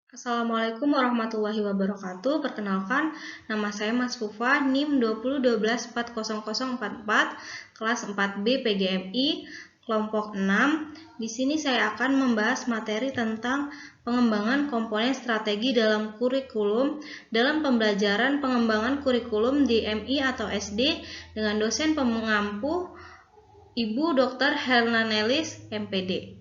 Assalamualaikum warahmatullahi wabarakatuh. Perkenalkan, nama saya Mas Fufa, NIM 2012400044, kelas 4B PGMI, kelompok 6. Di sini saya akan membahas materi tentang pengembangan komponen strategi dalam kurikulum dalam pembelajaran pengembangan kurikulum di MI atau SD dengan dosen pengampu Ibu Dr. Herna Nelis, MPD.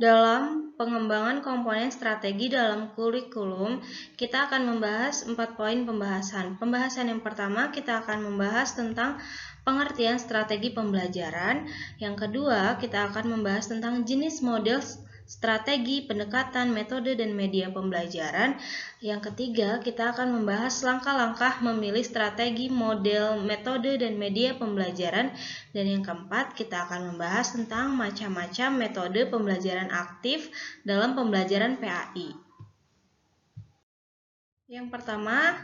Dalam pengembangan komponen strategi dalam kurikulum, kita akan membahas 4 poin pembahasan. Pembahasan yang pertama, kita akan membahas tentang pengertian strategi pembelajaran. Yang kedua, kita akan membahas tentang jenis model strategi, pendekatan, metode, dan media pembelajaran. Yang ketiga, kita akan membahas langkah-langkah memilih strategi, model, metode, dan media pembelajaran. Dan yang keempat, kita akan membahas tentang macam-macam metode pembelajaran aktif dalam pembelajaran PAI. Yang pertama,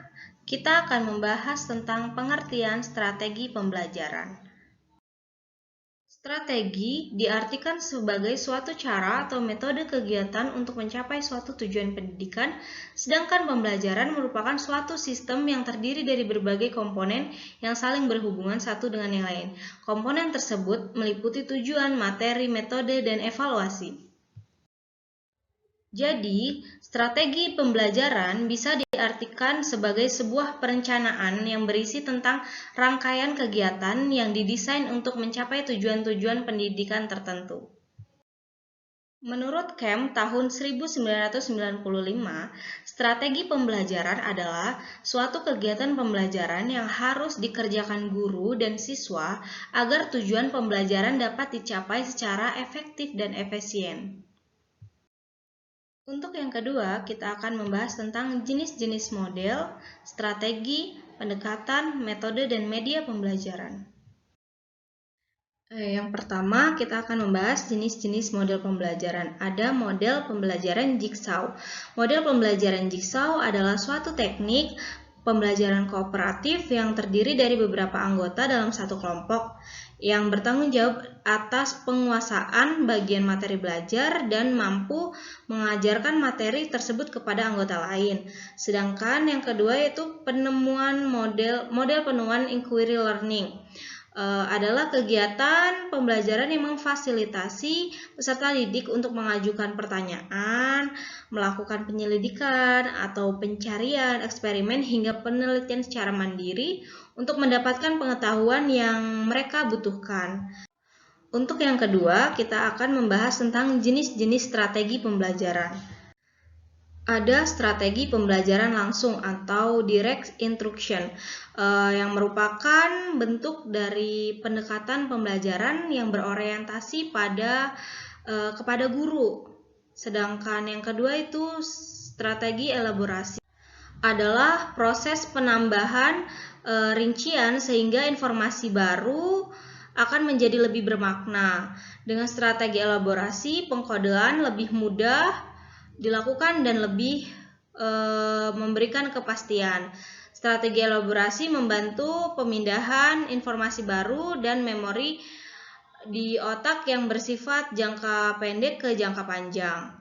kita akan membahas tentang pengertian strategi pembelajaran. Strategi diartikan sebagai suatu cara atau metode kegiatan untuk mencapai suatu tujuan pendidikan, sedangkan pembelajaran merupakan suatu sistem yang terdiri dari berbagai komponen yang saling berhubungan satu dengan yang lain. Komponen tersebut meliputi tujuan, materi, metode, dan evaluasi. Jadi, strategi pembelajaran bisa diartikan sebagai sebuah perencanaan yang berisi tentang rangkaian kegiatan yang didesain untuk mencapai tujuan-tujuan pendidikan tertentu. Menurut Kemp tahun 1995, strategi pembelajaran adalah suatu kegiatan pembelajaran yang harus dikerjakan guru dan siswa agar tujuan pembelajaran dapat dicapai secara efektif dan efisien. Untuk yang kedua, kita akan membahas tentang jenis-jenis model, strategi, pendekatan, metode, dan media pembelajaran. Yang pertama, kita akan membahas jenis-jenis model pembelajaran. Ada model pembelajaran jigsaw. Model pembelajaran jigsaw adalah suatu teknik pembelajaran kooperatif yang terdiri dari beberapa anggota dalam satu kelompok yang bertanggung jawab atas penguasaan bagian materi belajar dan mampu mengajarkan materi tersebut kepada anggota lain. Sedangkan yang kedua yaitu penemuan model penemuan inquiry learning. Adalah kegiatan pembelajaran yang memfasilitasi peserta didik untuk mengajukan pertanyaan, melakukan penyelidikan atau pencarian, eksperimen hingga penelitian secara mandiri untuk mendapatkan pengetahuan yang mereka butuhkan. Untuk yang kedua, kita akan membahas tentang jenis-jenis strategi pembelajaran. Ada strategi pembelajaran langsung atau direct instruction yang merupakan bentuk dari pendekatan pembelajaran yang berorientasi kepada guru. Sedangkan yang kedua itu strategi elaborasi adalah proses penambahan rincian sehingga informasi baru akan menjadi lebih bermakna. Dengan strategi elaborasi, pengkodean lebih mudah dilakukan dan lebih memberikan kepastian. Strategi elaborasi membantu pemindahan informasi baru dan memori di otak yang bersifat jangka pendek ke jangka panjang.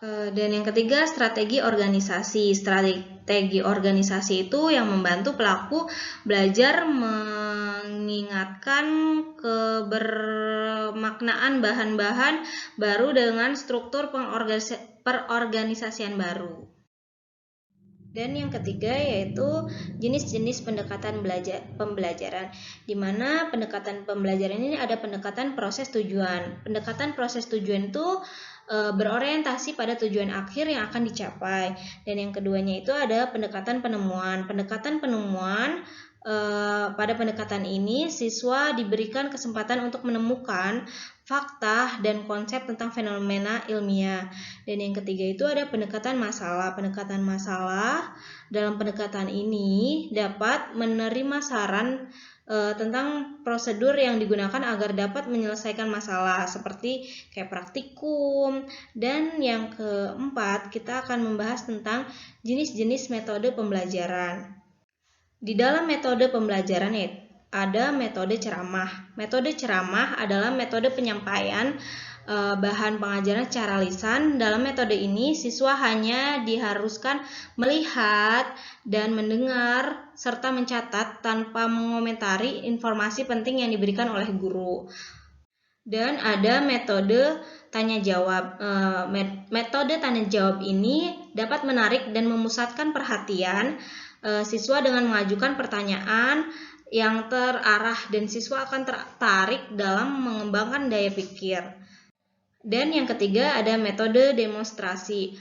Dan yang ketiga, strategi organisasi. Strategi organisasi itu yang membantu pelaku belajar mengingatkan kebermaknaan bahan-bahan baru dengan struktur perorganisasian baru. Dan yang ketiga yaitu jenis-jenis pendekatan pembelajaran, di mana pendekatan pembelajaran ini ada pendekatan proses tujuan. Pendekatan proses tujuan itu berorientasi pada tujuan akhir yang akan dicapai. Dan yang keduanya itu ada pendekatan penemuan. Pendekatan penemuan, pada pendekatan ini siswa diberikan kesempatan untuk menemukan fakta dan konsep tentang fenomena ilmiah. Dan yang ketiga itu ada pendekatan masalah. Pendekatan masalah dalam pendekatan ini dapat menerima saran tentang prosedur yang digunakan agar dapat menyelesaikan masalah seperti kayak praktikum. Dan yang keempat, kita akan membahas tentang jenis-jenis metode pembelajaran. Di dalam metode pembelajaran ada metode ceramah. Metode ceramah adalah metode penyampaian bahan pengajaran secara lisan. Dalam metode ini, siswa hanya diharuskan melihat dan mendengar serta mencatat tanpa mengomentari informasi penting yang diberikan oleh guru. Dan ada metode tanya jawab. Metode tanya jawab ini dapat menarik dan memusatkan perhatian siswa dengan mengajukan pertanyaan yang terarah dan siswa akan tertarik dalam mengembangkan daya pikir. Dan yang ketiga ada metode demonstrasi.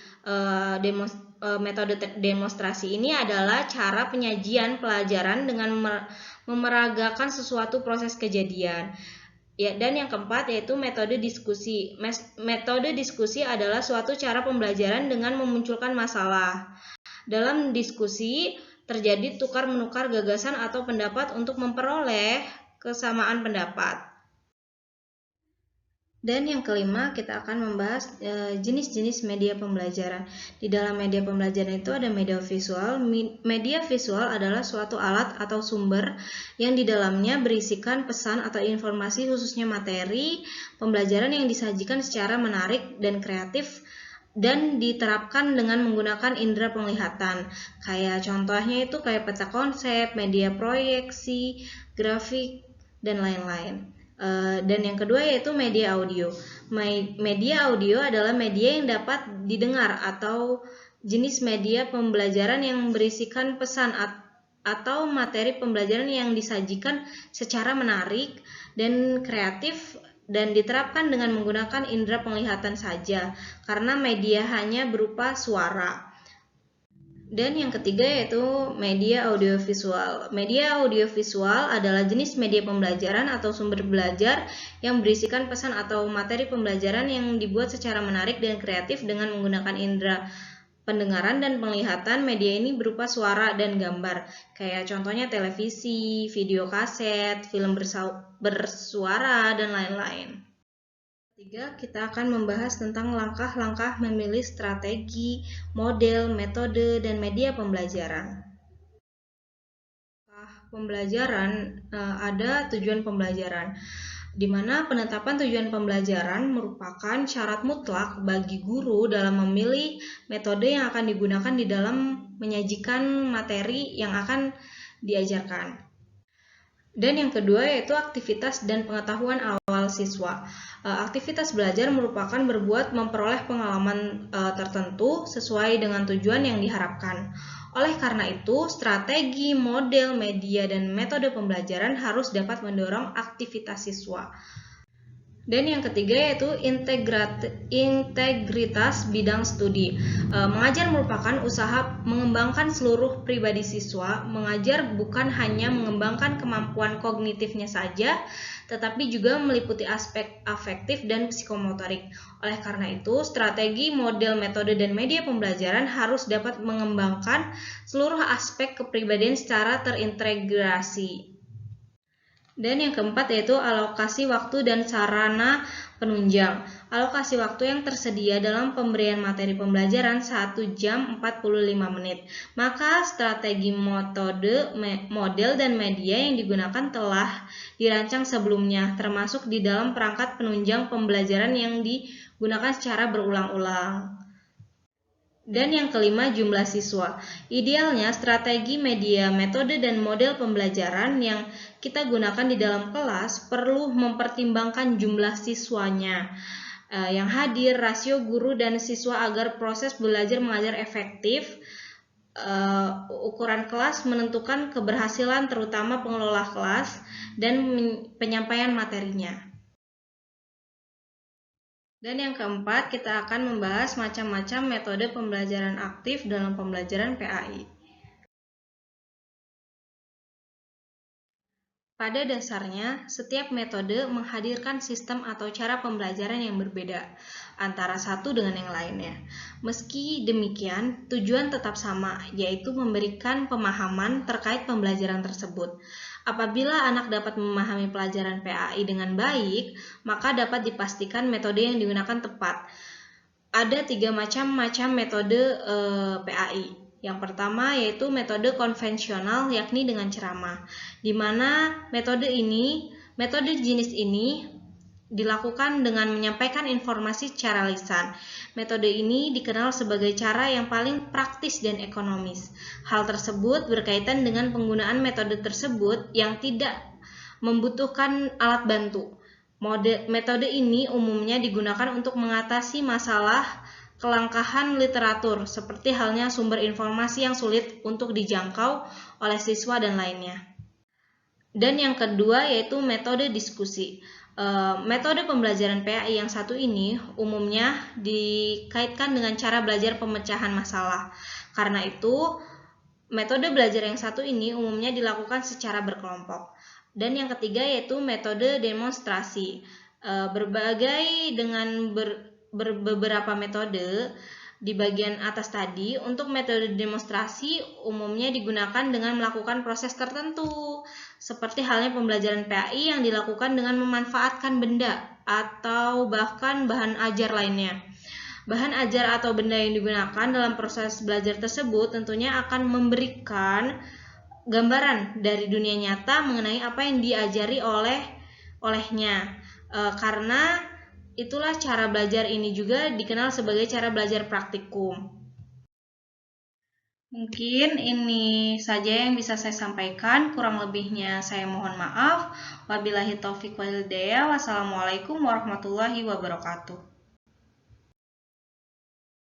Metode demonstrasi ini adalah cara penyajian pelajaran dengan memeragakan sesuatu proses kejadian. Ya, dan yang keempat yaitu metode diskusi. Metode diskusi adalah suatu cara pembelajaran dengan memunculkan masalah. Dalam diskusi terjadi tukar-menukar gagasan atau pendapat untuk memperoleh kesamaan pendapat. Dan yang kelima, kita akan membahas jenis-jenis media pembelajaran. Di dalam media pembelajaran itu ada media visual. Media visual adalah suatu alat atau sumber yang di dalamnya berisikan pesan atau informasi, khususnya materi pembelajaran yang disajikan secara menarik dan kreatif dan diterapkan dengan menggunakan indera penglihatan. Kayak contohnya itu kayak peta konsep, media proyeksi, grafik, dan lain-lain. Dan yang kedua yaitu media audio. Media audio adalah media yang dapat didengar atau jenis media pembelajaran yang berisikan pesan atau materi pembelajaran yang disajikan secara menarik dan kreatif dan diterapkan dengan menggunakan indera penglihatan saja karena media hanya berupa suara. Dan yang ketiga yaitu media audiovisual. Media audiovisual adalah jenis media pembelajaran atau sumber belajar yang berisikan pesan atau materi pembelajaran yang dibuat secara menarik dan kreatif dengan menggunakan indera pendengaran dan penglihatan. Media ini berupa suara dan gambar. Kayak contohnya televisi, video kaset, film bersuara, dan lain-lain. Ketiga, kita akan membahas tentang langkah-langkah memilih strategi, model, metode, dan media pembelajaran. Pembelajaran ada tujuan pembelajaran, di mana penetapan tujuan pembelajaran merupakan syarat mutlak bagi guru dalam memilih metode yang akan digunakan di dalam menyajikan materi yang akan diajarkan. Dan yang kedua yaitu aktivitas dan pengetahuan awal siswa. Aktivitas belajar merupakan berbuat memperoleh pengalaman tertentu sesuai dengan tujuan yang diharapkan. Oleh karena itu, strategi, model, media, dan metode pembelajaran harus dapat mendorong aktivitas siswa. Dan yang ketiga yaitu integritas bidang studi. Mengajar merupakan usaha mengembangkan seluruh pribadi siswa. Mengajar bukan hanya mengembangkan kemampuan kognitifnya saja, tetapi juga meliputi aspek afektif dan psikomotorik. Oleh karena itu, strategi, model, metode, dan media pembelajaran harus dapat mengembangkan seluruh aspek kepribadian secara terintegrasi. Dan yang keempat yaitu alokasi waktu dan sarana penunjang. Alokasi waktu yang tersedia dalam pemberian materi pembelajaran 1 jam 45 menit. Maka strategi, metode, model, dan media yang digunakan telah dirancang sebelumnya, termasuk di dalam perangkat penunjang pembelajaran yang digunakan secara berulang-ulang. Dan yang kelima, jumlah siswa. Idealnya, strategi, media, metode, dan model pembelajaran yang kita gunakan di dalam kelas perlu mempertimbangkan jumlah siswanya yang hadir, rasio guru dan siswa agar proses belajar mengajar efektif. Ukuran kelas menentukan keberhasilan terutama pengelola kelas dan penyampaian materinya. Dan yang keempat, kita akan membahas macam-macam metode pembelajaran aktif dalam pembelajaran PAI. Pada dasarnya, setiap metode menghadirkan sistem atau cara pembelajaran yang berbeda antara satu dengan yang lainnya. Meski demikian, tujuan tetap sama, yaitu memberikan pemahaman terkait pembelajaran tersebut. Apabila anak dapat memahami pelajaran PAI dengan baik, maka dapat dipastikan metode yang digunakan tepat. Ada 3 macam metode PAI. Yang pertama yaitu metode konvensional, yakni dengan ceramah, di mana metode jenis ini dilakukan dengan menyampaikan informasi secara lisan. Metode ini dikenal sebagai cara yang paling praktis dan ekonomis. Hal tersebut berkaitan dengan penggunaan metode tersebut yang tidak membutuhkan alat bantu. Metode ini umumnya digunakan untuk mengatasi masalah kelangkaan literatur, seperti halnya sumber informasi yang sulit untuk dijangkau oleh siswa dan lainnya. Dan yang kedua yaitu metode diskusi. Metode pembelajaran PAI yang satu ini umumnya dikaitkan dengan cara belajar pemecahan masalah. Karena itu, metode belajar yang satu ini umumnya dilakukan secara berkelompok. Dan yang ketiga yaitu metode demonstrasi. Berbagai dengan beberapa metode di bagian atas tadi, untuk metode demonstrasi umumnya digunakan dengan melakukan proses tertentu, seperti halnya pembelajaran PAI yang dilakukan dengan memanfaatkan benda atau bahkan bahan ajar lainnya. Bahan ajar atau benda yang digunakan dalam proses belajar tersebut tentunya akan memberikan gambaran dari dunia nyata mengenai apa yang diajari olehnya. Karena itulah cara belajar ini juga dikenal sebagai cara belajar praktikum. Mungkin ini saja yang bisa saya sampaikan, kurang lebihnya saya mohon maaf. Wabillahi taufiq wal hidayah. Wassalamualaikum warahmatullahi wabarakatuh.